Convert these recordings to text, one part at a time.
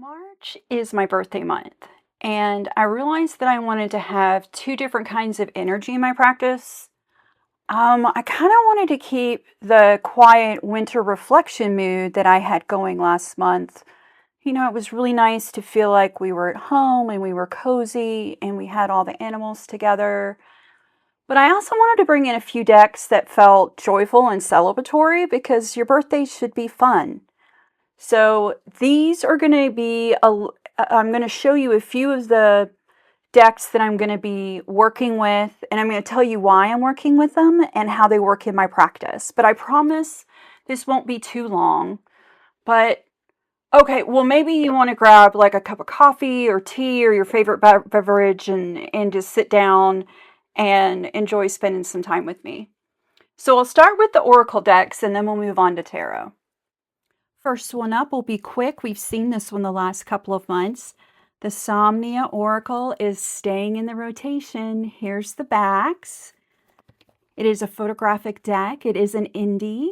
March is my birthday month, and I realized that I wanted to have two different kinds of energy in my practice. I kind of wanted to keep the quiet winter reflection mood that I had going last month. It was really nice to feel like we were at home and we were cozy and we had all the animals together. But I also wanted to bring in a few decks that felt joyful and celebratory because your birthday should be fun. So these are going to be, I'm going to show you a few of the decks that I'm going to be working with, and I'm going to tell you why I'm working with them and how they work in my practice. But I promise this won't be too long. But okay, well, maybe you want to grab like a cup of coffee or tea or your favorite beverage and just sit down and enjoy spending some time with me. So I'll start with the Oracle decks and then we'll move on to Tarot. First one up will be quick. We've seen this one the last couple of months. The Somnia Oracle is staying in the rotation. Here's the backs. It is a photographic deck. It is an indie.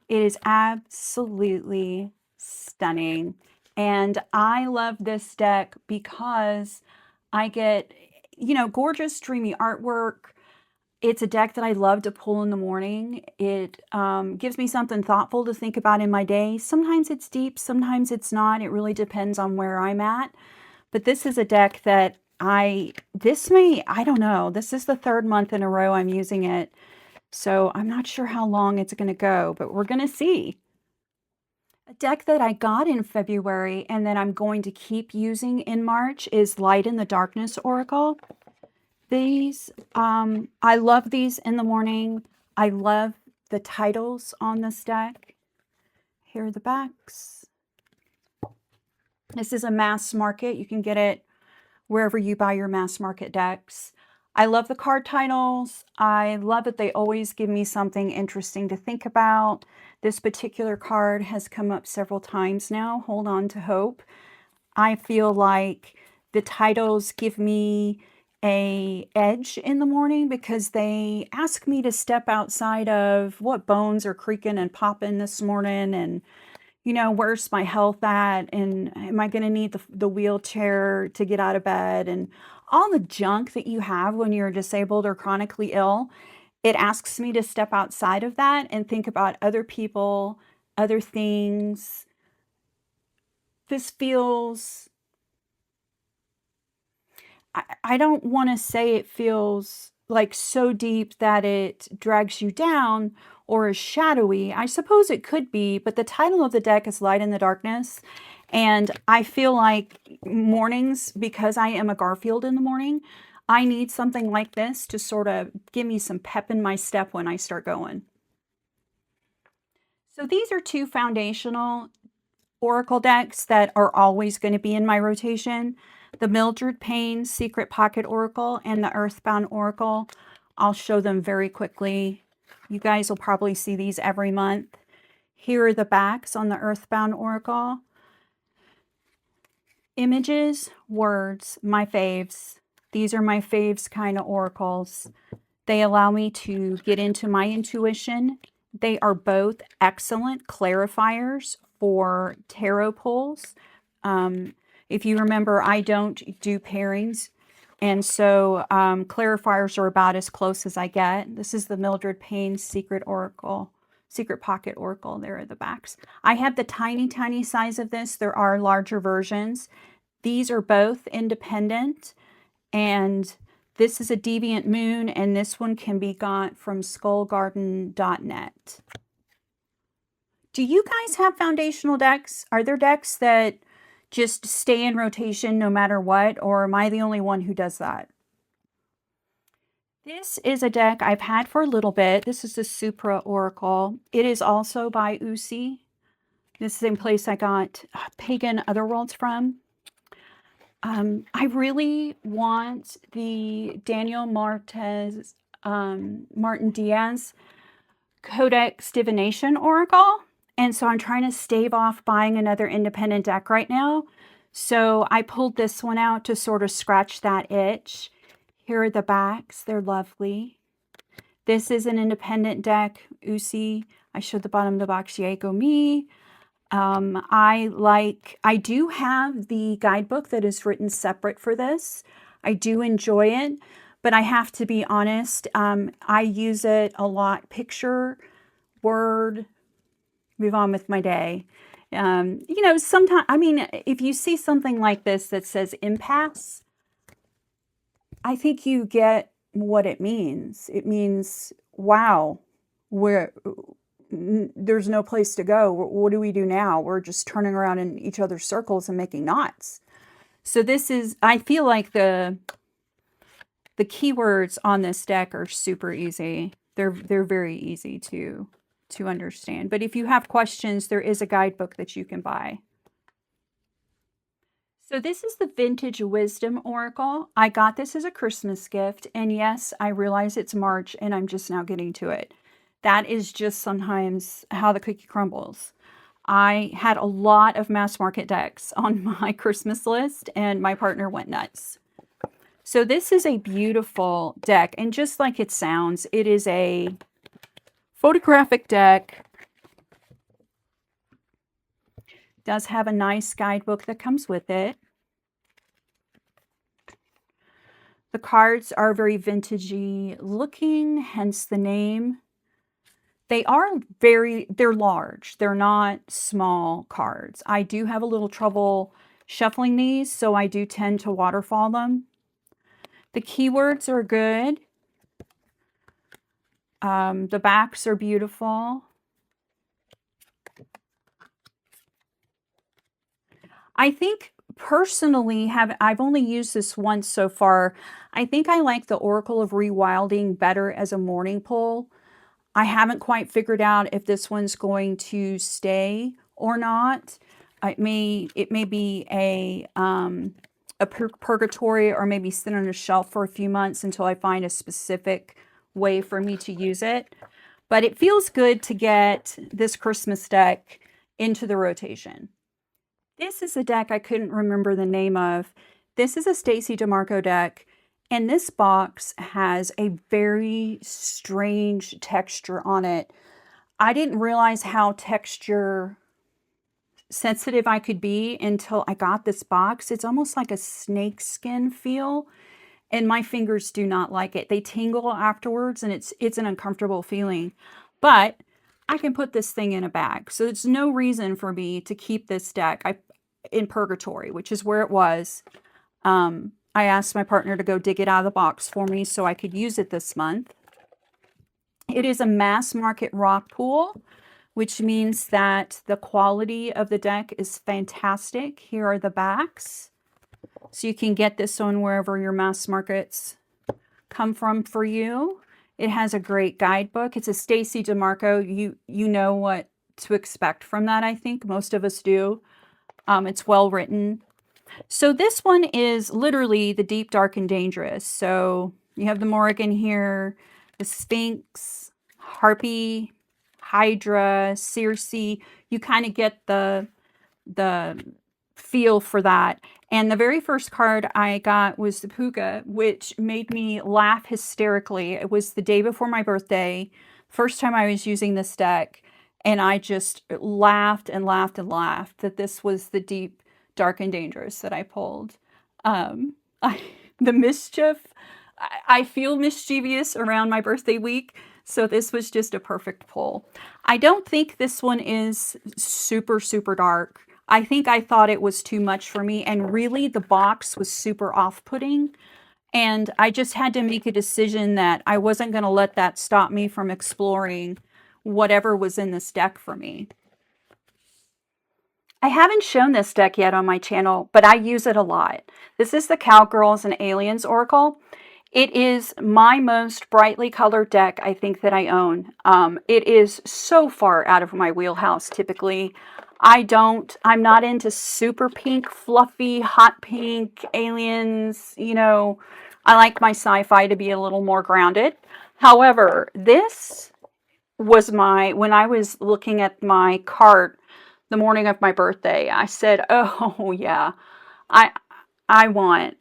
It is absolutely stunning. And I love this deck because I get, gorgeous, dreamy artwork. It's a deck that I love to pull in the morning. It gives me something thoughtful to think about in my day. Sometimes it's deep, sometimes it's not. It really depends on where I'm at. But this is a deck that I don't know. This is the third month in a row I'm using it. So I'm not sure how long it's going to go, but we're going to see. A deck that I got in February and that I'm going to keep using in March is Light in the Darkness Oracle. These, I love these in the morning. I love the titles on this deck. Here are the backs. This is a mass market. You can get it wherever you buy your mass market decks. I love the card titles. I love that they always give me something interesting to think about. This particular card has come up several times now. Hold on to hope. I feel like the titles give me a edge in the morning because they ask me to step outside of what bones are creaking and popping this morning, and where's my health at, and am I going to need the wheelchair to get out of bed, and all the junk that you have when you're disabled or chronically ill. It asks me to step outside of that and think about other people, other things. This feels, I don't want to say it feels like so deep that it drags you down or is shadowy. I suppose it could be, but the title of the deck is Light in the Darkness. And I feel like mornings, because I am a Garfield in the morning, I need something like this to sort of give me some pep in my step when I start going. So these are two foundational Oracle decks that are always going to be in my rotation. The Mildred Payne Secret Pocket Oracle and the Earthbound Oracle. I'll show them very quickly. You guys will probably see these every month. Here are the backs on the Earthbound Oracle. Images, words, my faves. These are my faves kind of oracles. They allow me to get into my intuition. They are both excellent clarifiers for tarot pulls. If you remember, I don't do pairings, and so clarifiers are about as close as I get. This is the Mildred Payne Secret Oracle, Secret Pocket Oracle. There are the backs. I have the tiny, tiny size of this. There are larger versions. These are both independent, and this is a Deviant Moon, and this one can be got from skullgarden.net. Do you guys have foundational decks? Are there decks that just stay in rotation no matter what, or am I the only one who does that? This is a deck I've had for a little bit. This is the Supra Oracle. It is also by Usi. This is the same place I got Pagan Otherworlds from. I really want the Daniel Martin Diaz Codex Divination Oracle. And so I'm trying to stave off buying another independent deck right now. So I pulled this one out to sort of scratch that itch. Here are the backs. They're lovely. This is an independent deck. Usi. I showed the bottom of the box. Diego Me. I do have the guidebook that is written separate for this. I do enjoy it, but I have to be honest, I use it a lot. Picture, word, move on with my day. Sometimes, I mean, if you see something like this that says impasse, I think you get what it means. It means, wow, we're there's no place to go. What do we do now? We're just turning around in each other's circles and making knots. So this is, I feel like the keywords on this deck are super easy. They're very easy to understand. But if you have questions, there is a guidebook that you can buy. So this is the Vintage Wisdom Oracle. I got this as a Christmas gift, and yes, I realize it's March and I'm just now getting to it. That is just sometimes how the cookie crumbles. I had a lot of mass market decks on my Christmas list, and my partner went nuts. So this is a beautiful deck, and just like it sounds, it is a photographic deck. Does have a nice guidebook that comes with it. The cards are very vintagey looking, hence the name. They're large. They're not small cards. I do have a little trouble shuffling these, so I do tend to waterfall them. The keywords are good. The backs are beautiful. I think personally, I've only used this once so far. I think I like the Oracle of Rewilding better as a morning pull. I haven't quite figured out if this one's going to stay or not. It may be a purgatory, or maybe sit on a shelf for a few months until I find a specific way for me to use it. But it feels good to get this Christmas deck into the rotation. This is a deck I couldn't remember the name of. This is a Stacey DeMarco deck, and this box has a very strange texture on it. I didn't realize how texture sensitive I could be until I got this box. It's almost like a snake skin feel, and my fingers do not like it. They tingle afterwards, and it's an uncomfortable feeling. But I can put this thing in a bag, so there's no reason for me to keep this deck in purgatory, which is where it was. I asked my partner to go dig it out of the box for me so I could use it this month. It is a mass market rock pool, which means that the quality of the deck is fantastic. Here are the backs. So you can get this on wherever your mass markets come from for you. It has a great guidebook. It's a Stacey DeMarco. You know what to expect from that, I think. Most of us do. It's well written. So this one is literally the Deep, Dark, and Dangerous. So you have the Morrigan here, the Sphinx, Harpy, Hydra, Circe. You kind of get the feel for that. And the very first card I got was the Puka, which made me laugh hysterically. It was the day before my birthday, first time I was using this deck, and I just laughed and laughed and laughed that this was the Deep, Dark, and Dangerous that I pulled. The mischief, I feel mischievous around my birthday week, so this was just a perfect pull. I don't think this one is super, super dark. I think I thought it was too much for me, and really the box was super off-putting, and I just had to make a decision that I wasn't going to let that stop me from exploring whatever was in this deck for me. I haven't shown this deck yet on my channel, but I use it a lot. This is the Cowgirls and Aliens Oracle. It is my most brightly colored deck I think that I own. It is so far out of my wheelhouse typically. I'm not into super pink, fluffy, hot pink aliens. I like my sci-fi to be a little more grounded. However, this was when I was looking at my cart the morning of my birthday, I said, oh yeah, I want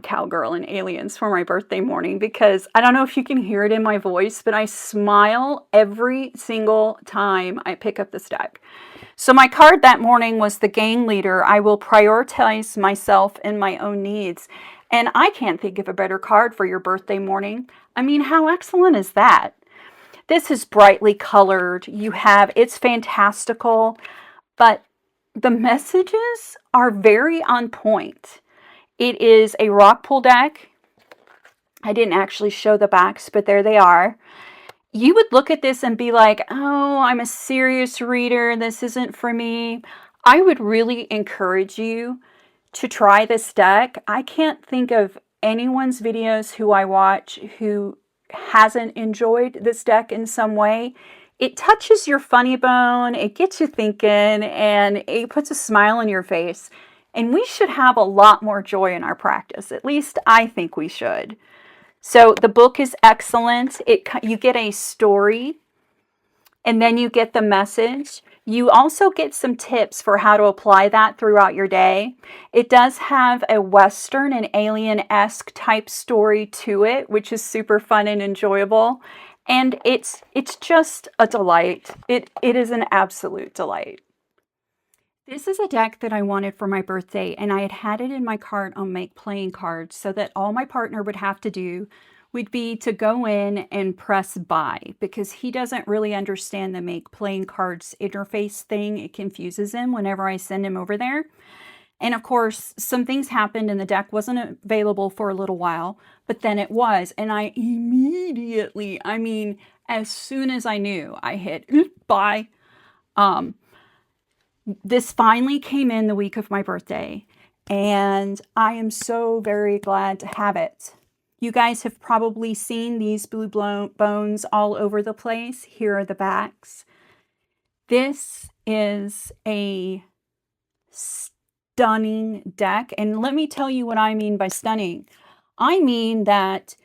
Cowgirl and Aliens for my birthday morning because I don't know if you can hear it in my voice, but I smile every single time I pick up this deck. So my card that morning was the gang leader. I will prioritize myself and my own needs. And I can't think of a better card for your birthday morning. I mean, how excellent is that? This is brightly colored. It's fantastical, but the messages are very on point. It is a rock pool deck. I didn't actually show the backs, but there they are. You would look at this and be like, oh, I'm a serious reader. This isn't for me. I would really encourage you to try this deck. I can't think of anyone's videos who I watch who hasn't enjoyed this deck in some way. It touches your funny bone, it gets you thinking, and it puts a smile on your face. And we should have a lot more joy in our practice. At least I think we should. So the book is excellent. You get a story, and then you get the message. You also get some tips for how to apply that throughout your day. It does have a Western and alien-esque type story to it, which is super fun and enjoyable. And it's just a delight. It is an absolute delight. This is a deck that I wanted for my birthday, and I had it in my cart on Make Playing Cards so that all my partner would have to do would be to go in and press buy, because he doesn't really understand the Make Playing Cards interface thing. It confuses him whenever I send him over there. And of course, some things happened and the deck wasn't available for a little while, but then it was. And I immediately, I mean, as soon as I knew, I hit buy. This finally came in the week of my birthday, and I am so very glad to have it. You guys have probably seen these blue bones all over the place. Here are the backs. This is a stunning deck, and let me tell you what I mean by stunning. I mean that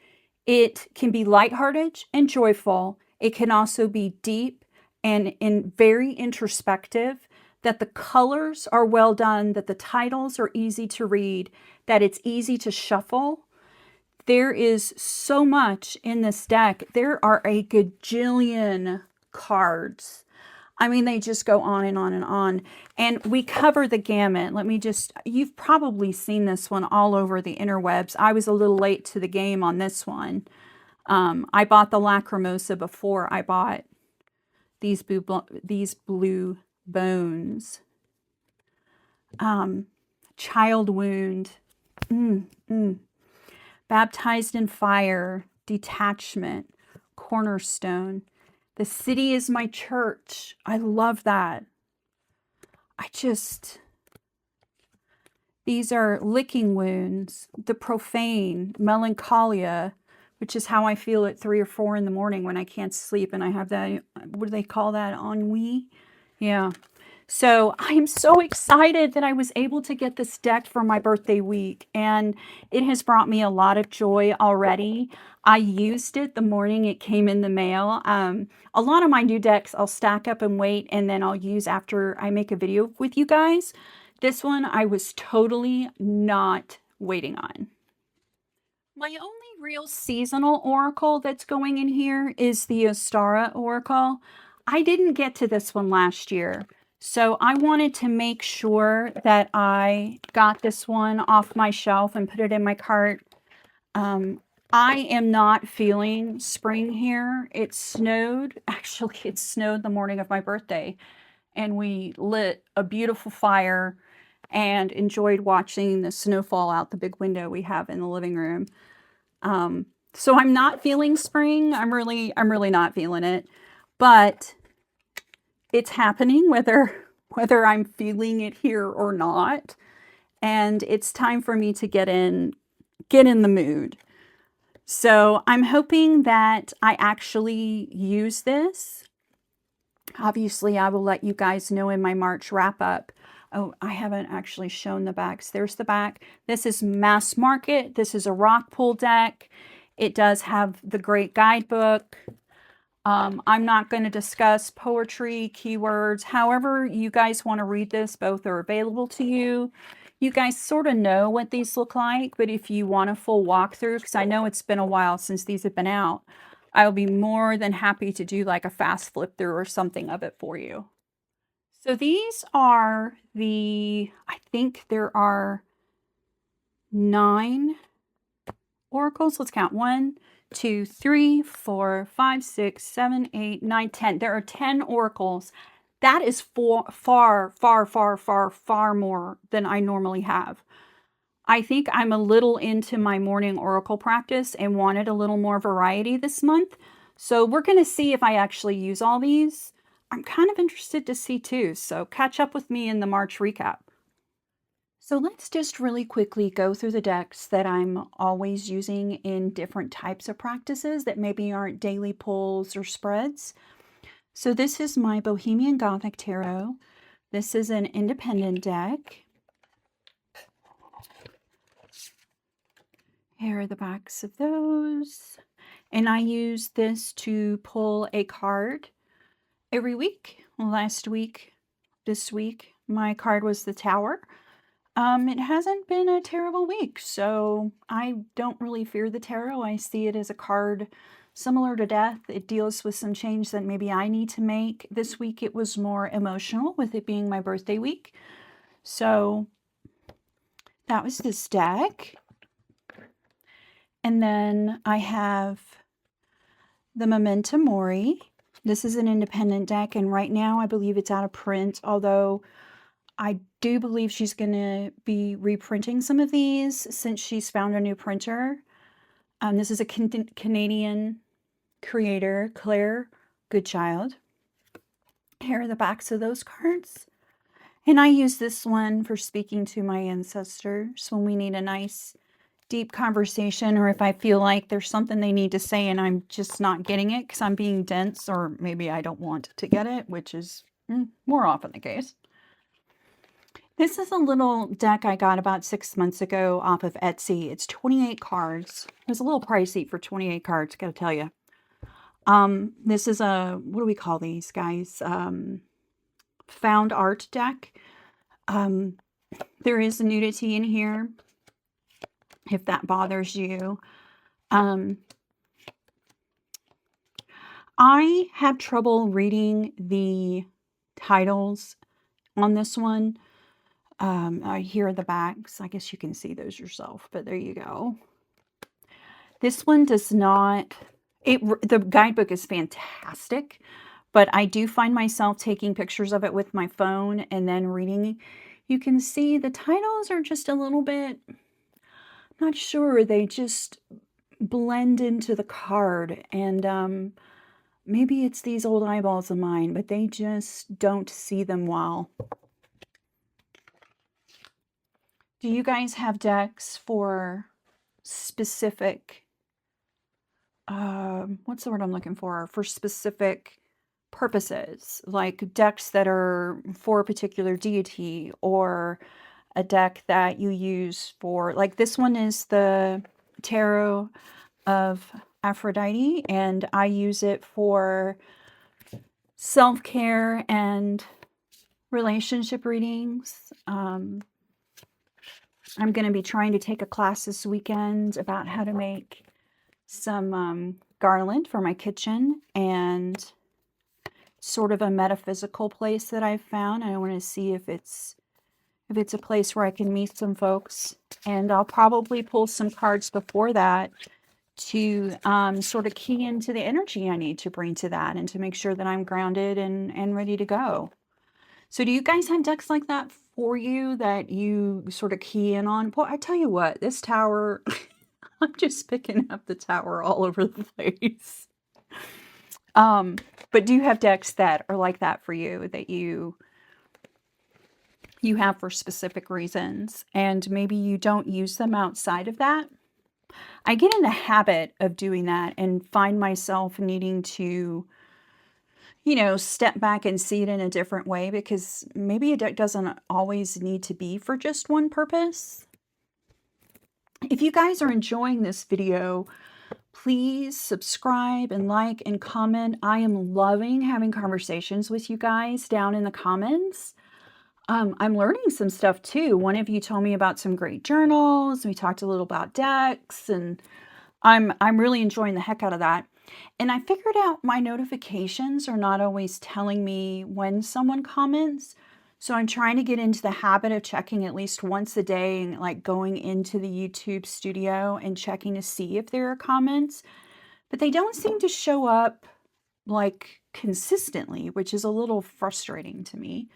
it can be lighthearted and joyful. It can also be deep and very introspective, that the colors are well done, that the titles are easy to read, that it's easy to shuffle. There is so much in this deck. There are a gajillion cards. I mean, they just go on and on and on. And we cover the gamut. You've probably seen this one all over the interwebs. I was a little late to the game on this one. I bought the Lacrimosa before I bought these blue bones. Child wound. Baptized in fire. Detachment. Cornerstone. The city is my church. I love that. These are licking wounds. The profane. Melancholia, which is how I feel at 3 or 4 in the morning when I can't sleep and I have that, what do they call that? Ennui? Yeah. So I'm so excited that I was able to get this deck for my birthday week, and it has brought me a lot of joy already. I used it the morning it came in the mail. A lot of my new decks I'll stack up and wait, and then I'll use after I make a video with you guys. This one I was totally not waiting on. My only real seasonal oracle that's going in here is the Supra Oracle. I didn't get to this one last year, so I wanted to make sure that I got this one off my shelf and put it in my cart. I am not feeling spring here. It snowed. Actually, it snowed the morning of my birthday, and we lit a beautiful fire and enjoyed watching the snowfall out the big window we have in the living room. So I'm not feeling spring. I'm really not feeling it, but it's happening whether I'm feeling it here or not. And it's time for me to get in the mood. So I'm hoping that I actually use this. Obviously, I will let you guys know in my March wrap up. Oh, I haven't actually shown the backs. There's the back. This is mass market. This is a rock pool deck. It does have the great guidebook. I'm not going to discuss poetry, keywords. However you guys want to read this, both are available to you. You guys sort of know what these look like, but if you want a full walkthrough, because I know it's been a while since these have been out, I'll be more than happy to do like a fast flip through or something of it for you. So these are I think there are 9 oracles. Let's count. 1, 2, 3, 4, 5, 6, 7, 8, 9, 10. There are 10 oracles. That is far more than I normally have. I think I'm a little into my morning oracle practice and wanted a little more variety this month. So we're going to see if I actually use all these. I'm kind of interested to see too. So catch up with me in the March recap. So let's just really quickly go through the decks that I'm always using in different types of practices that maybe aren't daily pulls or spreads. So this is my Bohemian Gothic Tarot. This is an independent deck. Here are the backs of those. And I use this to pull a card every week. Last week, this week, my card was the Tower. It hasn't been a terrible week, so I don't really fear the tarot. I see it as a card similar to death. It deals with some change that maybe I need to make. This week it was more emotional with it being my birthday week. So that was this deck. And then I have the Memento Mori. This is an independent deck, and right now I believe it's out of print, although I do believe she's going to be reprinting some of these since she's found a new printer. This is a Canadian creator, Claire Goodchild. Here are the backs of those cards. And I use this one for speaking to my ancestors when we need a nice deep conversation, or if I feel like there's something they need to say and I'm just not getting it because I'm being dense, or maybe I don't want to get it, which is more often the case. This is a little deck I got about 6 months ago off of Etsy. It's 28 cards. It was a little pricey for 28 cards, gotta tell you. This is a, what do we call these guys? Found art deck. There is nudity in here, if that bothers you. I have trouble reading the titles on this one. Here are the backs. I guess you can see those yourself, but there you go. This one does not, the guidebook is fantastic, but I do find myself taking pictures of it with my phone and then reading. You can see the titles are just a little bit, not sure, they just blend into the card, and maybe it's these old eyeballs of mine, but they just don't see them well. Do you guys have decks for specific, what's the word I'm looking for? For specific purposes, like decks that are for a particular deity, or a deck that you use for, like this one is the Tarot of Aphrodite, and I use it for self-care and relationship readings. I'm going to be trying to take a class this weekend about how to make some garland for my kitchen, and sort of a metaphysical place that I've found. I want to see if it's a place where I can meet some folks, and I'll probably pull some cards before that to sort of key into the energy I need to bring to that, and to make sure that I'm grounded and ready to go. So do you guys have decks like that for you that you sort of key in on? Well, I tell you what, this tower, I'm just picking up the tower all over the place. But do you have decks that are like that for you, that you have for specific reasons, and maybe you don't use them outside of that? I get in the habit of doing that and find myself needing to, step back and see it in a different way, because maybe a deck doesn't always need to be for just one purpose. If you guys are enjoying this video, please subscribe and like and comment. I am loving having conversations with you guys down in the comments. I'm learning some stuff too. One of you told me about some great journals. We talked a little about decks, and I'm really enjoying the heck out of that. And I figured out my notifications are not always telling me when someone comments. So I'm trying to get into the habit of checking at least once a day and like going into the YouTube studio and checking to see if there are comments. But they don't seem to show up like consistently, which is a little frustrating to me.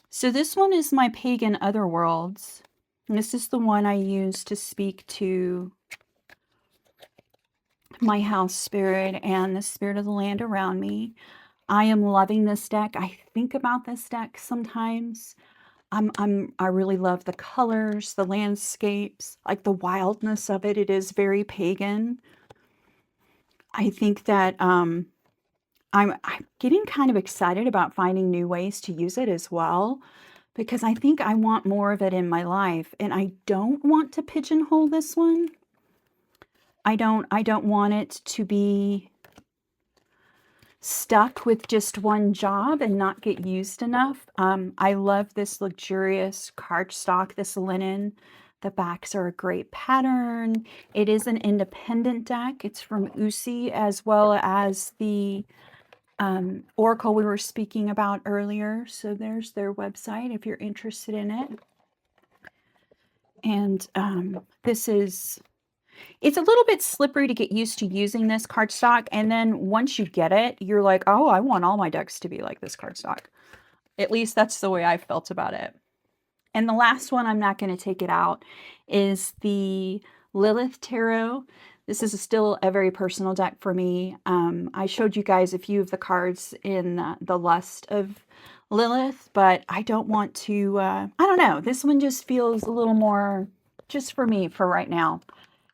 So this one is my Pagan Otherworlds. And this is the one I use to speak to my house spirit and the spirit of the land around me. I am loving this deck. I think about this deck sometimes. I really love the colors, the landscapes, like the wildness of it. It is very pagan. I think that I'm getting kind of excited about finding new ways to use it as well, because I think I want more of it in my life, and I don't want to pigeonhole this one. I don't want it to be stuck with just one job and not get used enough. I love this luxurious cardstock, this linen. The backs are a great pattern. It is an independent deck. It's from Usi, as well as the Oracle we were speaking about earlier. So there's their website if you're interested in it. And it's a little bit slippery to get used to using this cardstock. And then once you get it, you're like, oh, I want all my decks to be like this cardstock. At least that's the way I felt about it. And the last one, I'm not going to take it out, is the Lilith Tarot. This is still a very personal deck for me. I showed you guys a few of the cards in the Lust of Lilith, but I don't want to, I don't know. This one just feels a little more just for me for right now.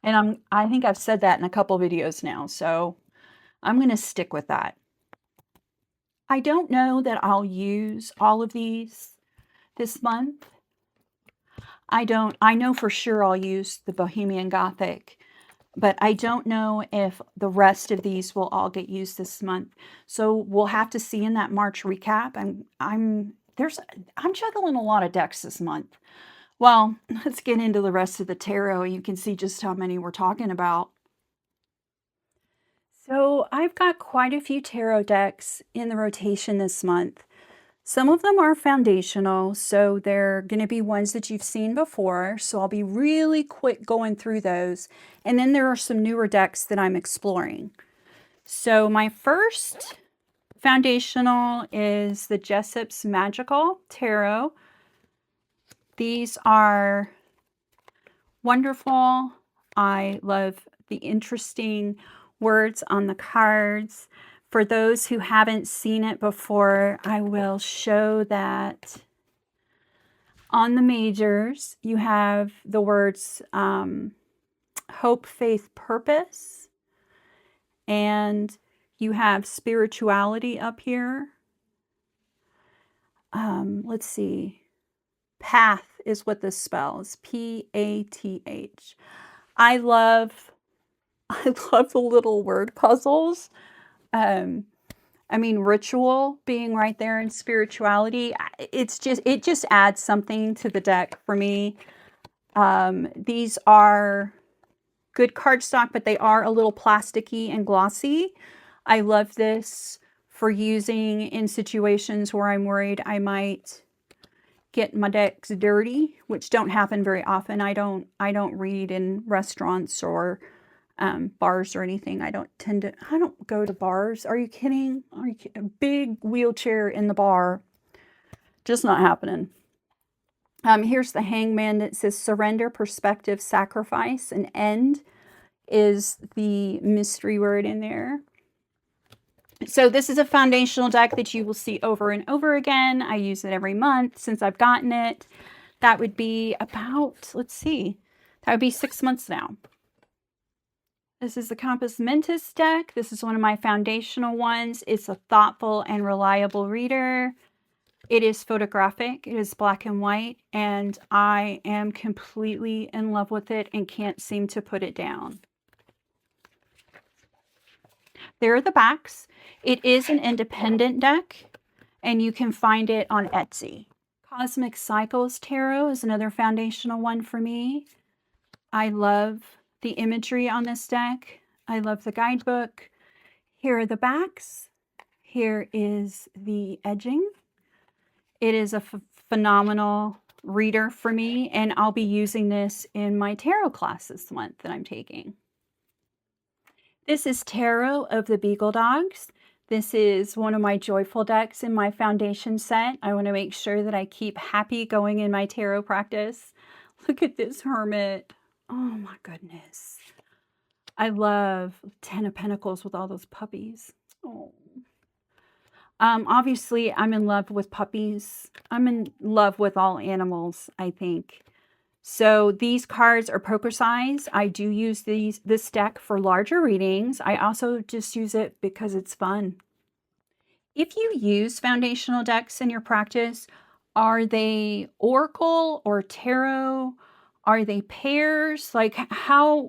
And I think I've said that in a couple videos now, so I'm going to stick with that. I don't know that I'll use all of these this month. I know for sure I'll use the Bohemian Gothic, but I don't know if the rest of these will all get used this month. So we'll have to see in that March recap. I'm juggling a lot of decks this month. Well, let's get into the rest of the tarot. You can see just how many we're talking about. So I've got quite a few tarot decks in the rotation this month. Some of them are foundational, so they're going to be ones that you've seen before. So I'll be really quick going through those. And then there are some newer decks that I'm exploring. So my first foundational is the Jessup's Magical Tarot. These are wonderful. I love the interesting words on the cards. For those who haven't seen it before, I will show that on the majors, you have the words hope, faith, purpose, and you have spirituality up here. Let's see. Path is what this spells. P-A-T-H. I love the little word puzzles. I mean, ritual being right there in spirituality. It just adds something to the deck for me. These are good cardstock, but they are a little plasticky and glossy. I love this for using in situations where I'm worried I might get my decks dirty, which don't happen very often. I don't read in restaurants or bars or anything. I don't go to bars. Are you kidding? A big wheelchair in the bar. Just not happening. Here's the Hangman that says surrender, perspective, sacrifice, and end is the mystery word in there. So this is a foundational deck that you will see over and over again. I use it every month since I've gotten it. That would be about, let's see, that would be 6 months now. This is the Compass Mentis deck. This is one of my foundational ones. It's a thoughtful and reliable reader. It is photographic. It is black and white, and I am completely in love with it and can't seem to put it down. There are the backs. It is an independent deck, and you can find it on Etsy. Cosmic Cycles Tarot is another foundational one for me. I love the imagery on this deck. I love the guidebook. Here are the backs. Here is the edging. It is a phenomenal reader for me, and I'll be using this in my tarot class this month that I'm taking. This is Tarot of the Beagle Dogs. This is one of my joyful decks in my foundation set. I want to make sure that I keep happy going in my tarot practice. Look at this hermit. Oh my goodness. I love 10 of Pentacles with all those puppies. Oh. Obviously, I'm in love with puppies. I'm in love with all animals, I think. So these cards are poker size. I do use this deck for larger readings. I also just use it because it's fun. If you use foundational decks in your practice, are they oracle or tarot? Are they pairs? Like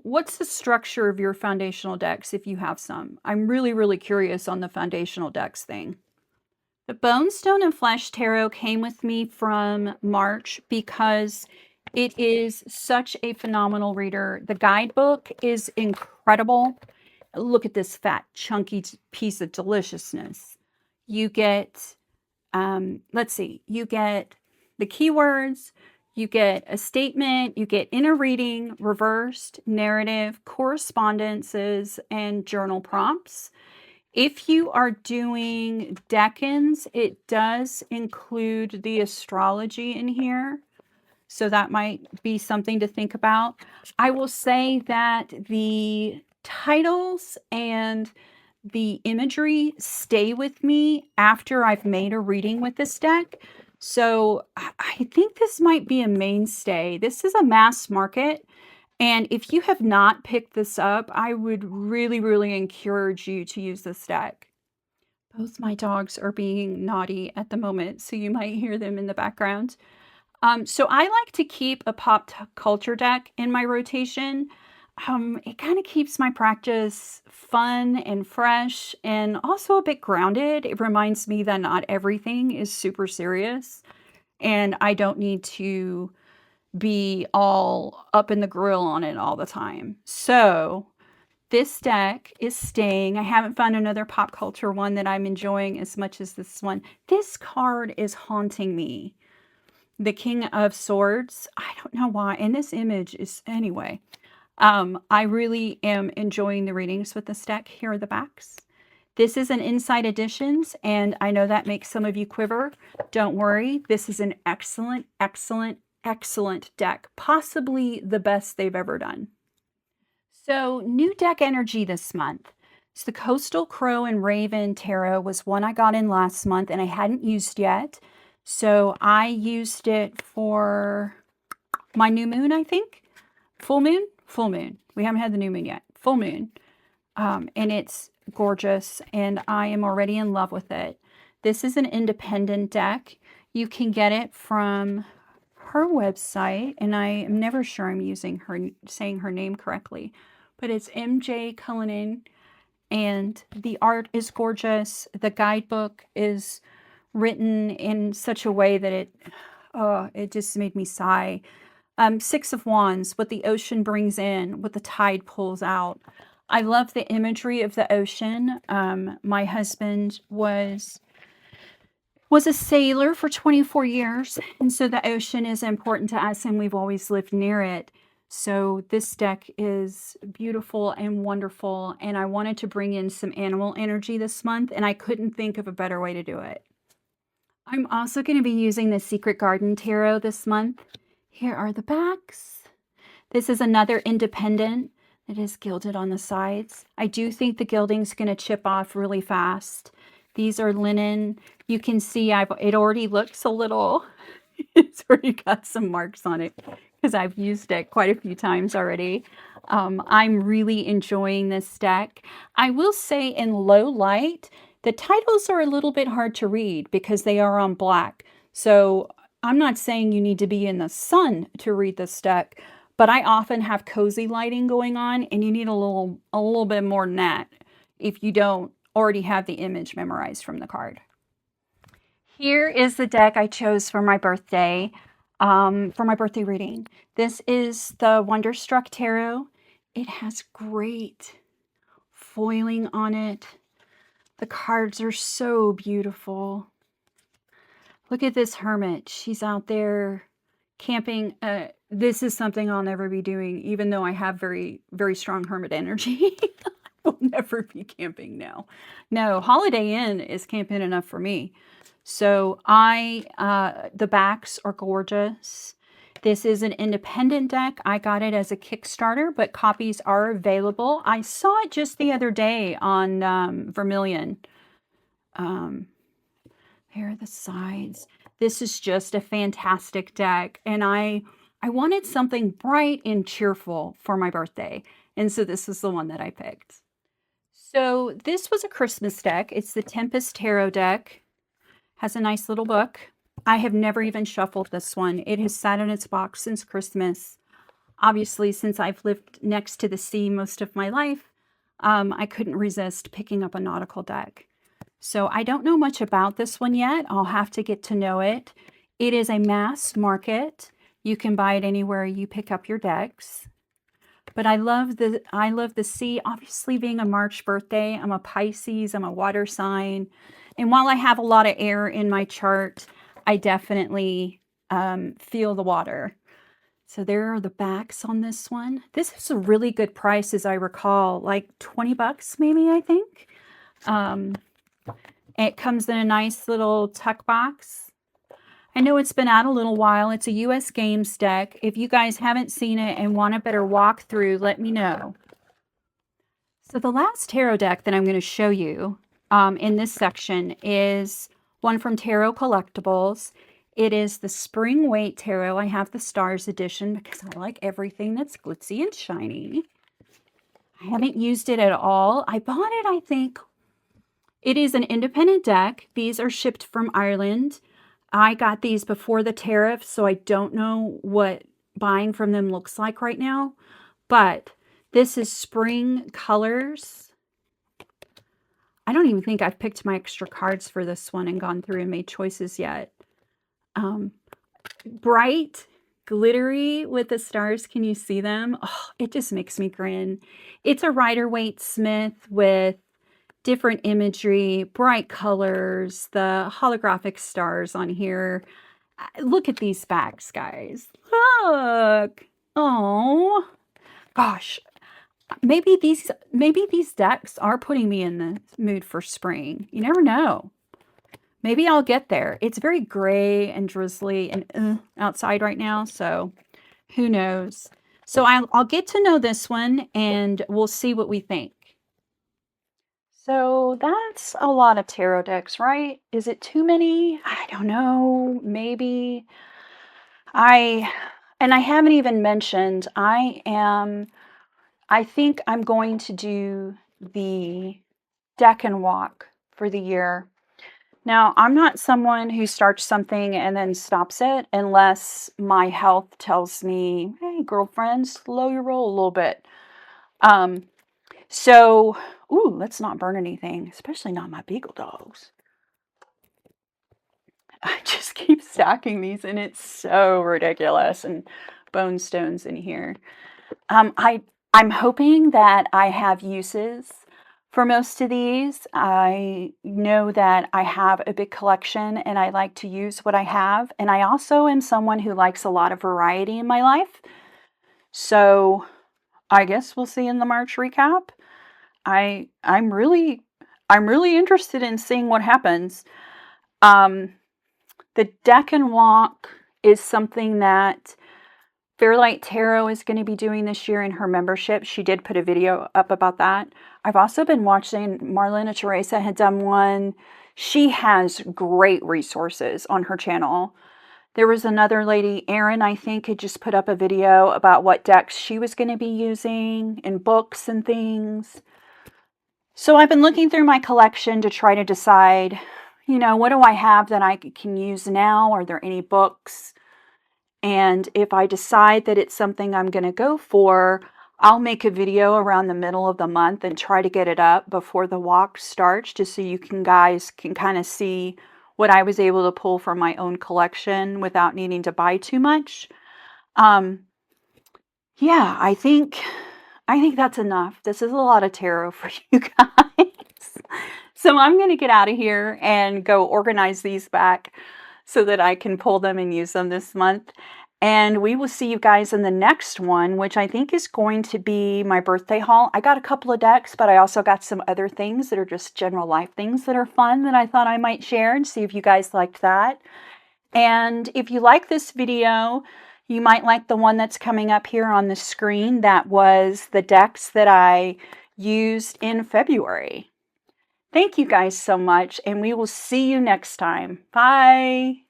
what's the structure of your foundational decks if you have some? I'm really, really curious on the foundational decks thing. The Bone, Stone, and Flesh Tarot came with me from March because it is such a phenomenal reader. The guidebook is incredible. Look at this fat, chunky piece of deliciousness. You get, let's see, you get the keywords, you get a statement, you get inner reading, reversed, narrative, correspondences, and journal prompts. If you are doing decans, it does include the astrology in here. So that might be something to think about. I will say that the titles and the imagery stay with me after I've made a reading with this deck. So I think this might be a mainstay. This is a mass market. And if you have not picked this up, I would really, really encourage you to use this deck. Both my dogs are being naughty at the moment, so you might hear them in the background. So I like to keep a pop culture deck in my rotation. It kind of keeps my practice fun and fresh and also a bit grounded. It reminds me that not everything is super serious and I don't need to be all up in the grill on it all the time. So this deck is staying. I haven't found another pop culture one that I'm enjoying as much as this one. This card is haunting me. The King of Swords. I don't know why. And this image is, anyway. I really am enjoying the readings with this deck. Here are the backs. This is an Inside Editions, and I know that makes some of you quiver. Don't worry. This is an excellent, excellent, excellent deck. Possibly the best they've ever done. So, new deck energy this month. So the Coastal Crow and Raven Tarot was one I got in last month, and I hadn't used yet. So I used it for my new moon, I think. Full moon? Full moon. We haven't had the new moon yet. Full moon. And it's gorgeous, and I am already in love with it. This is an independent deck. You can get it from her website, and I am never sure I'm saying her name correctly, but it's MJ Cullinan, and the art is gorgeous. The guidebook is written in such a way that it just made me sigh. Six of Wands, what the ocean brings in, what the tide pulls out. I love the imagery of the ocean. My husband was a sailor for 24 years, and so the ocean is important to us, and we've always lived near it. So this deck is beautiful and wonderful, and I wanted to bring in some animal energy this month, and I couldn't think of a better way to do it. I'm also going to be using the Secret Garden Tarot this month. Here are the backs. This is another independent that is gilded on the sides. I do think the gilding's going to chip off really fast. These are linen. You can see it already looks a little, it's already got some marks on it because I've used it quite a few times already. I'm really enjoying this deck. I will say in low light, the titles are a little bit hard to read because they are on black. So I'm not saying you need to be in the sun to read this deck, but I often have cozy lighting going on, and you need a little bit more than that if you don't already have the image memorized from the card. Here is the deck I chose for my birthday reading. This is the Wonderstruck Tarot. It has great foiling on it. The cards are so beautiful. Look at this hermit. She's out there camping. This is something I'll never be doing, even though I have very, very strong hermit energy. I'll never be camping now. No, Holiday Inn is camping enough for me. So the backs are gorgeous. This is an independent deck. I got it as a Kickstarter, but copies are available. I saw it just the other day on Vermilion. Here are the sides. This is just a fantastic deck, and I wanted something bright and cheerful for my birthday, and so this is the one that I picked. So this was a Christmas deck. It's the Tempest Tarot deck. Has a nice little book. I have never even shuffled this one. It has sat in its box since Christmas. Obviously, since I've lived next to the sea most of my life, I couldn't resist picking up a nautical deck. So I don't know much about this one yet. I'll have to get to know it. It is a mass market. You can buy it anywhere you pick up your decks. But I love the sea. Obviously, being a March birthday, I'm a Pisces, I'm a water sign. And while I have a lot of air in my chart, I definitely feel the water. So there are the backs on this one. This is a really good price, as I recall, like 20 bucks maybe, I think. It comes in a nice little tuck box. I know it's been out a little while. It's a US Games deck. If you guys haven't seen it and want a better walkthrough, let me know. So the last tarot deck that I'm going to show you in this section is one from Tarot Collectibles. It is the Spring Weight Tarot. I have the Stars edition because I like everything that's glitzy and shiny. I haven't used it at all. I bought it, I think. It is an independent deck. These are shipped from Ireland. I got these before the tariff, so I don't know what buying from them looks like right now. But this is Spring Colors. I don't even think I've picked my extra cards for this one and gone through and made choices yet. Bright, glittery with the stars. Can you see them? Oh, it just makes me grin. It's a Rider-Waite Smith with different imagery, bright colors, the holographic stars on here. Look at these backs, guys. Look. Oh, gosh. Maybe these decks are putting me in the mood for spring. You never know. Maybe I'll get there. It's very gray and drizzly and outside right now, so who knows. So I'll get to know this one, and we'll see what we think. So that's a lot of tarot decks, right? Is it too many? I don't know. Maybe. I haven't even mentioned, I think I'm going to do the deck and walk for the year. Now, I'm not someone who starts something and then stops it unless my health tells me, hey, girlfriend, slow your roll a little bit. So, let's not burn anything, especially not my beagle dogs. I just keep stacking these and it's so ridiculous, and bone stones in here. I'm hoping that I have uses for most of these. I know that I have a big collection and I like to use what I have. And I also am someone who likes a lot of variety in my life. So I guess we'll see in the March recap. I'm really interested in seeing what happens. The deck and walk is something that Fairlight Tarot is going to be doing this year in her membership. She did put a video up about that. I've also been watching, Marlena Teresa had done one. She has great resources on her channel. There was another lady, Erin, I think, had just put up a video about what decks she was going to be using in books and things. So I've been looking through my collection to try to decide, what do I have that I can use now? Are there any books? And if I decide that it's something I'm going to go for, I'll make a video around the middle of the month and try to get it up before the walk starts, just so you guys can kind of see what I was able to pull from my own collection without needing to buy too much. Um, yeah, I think that's enough. This is a lot of tarot for you guys. So I'm going to get out of here and go organize these back so that I can pull them and use them this month. And we will see you guys in the next one, which I think is going to be my birthday haul. I got a couple of decks, but I also got some other things that are just general life things that are fun that I thought I might share and see if you guys liked that. And if you like this video, you might like the one that's coming up here on the screen. That was the decks that I used in February. Thank you guys so much, and we will see you next time. Bye.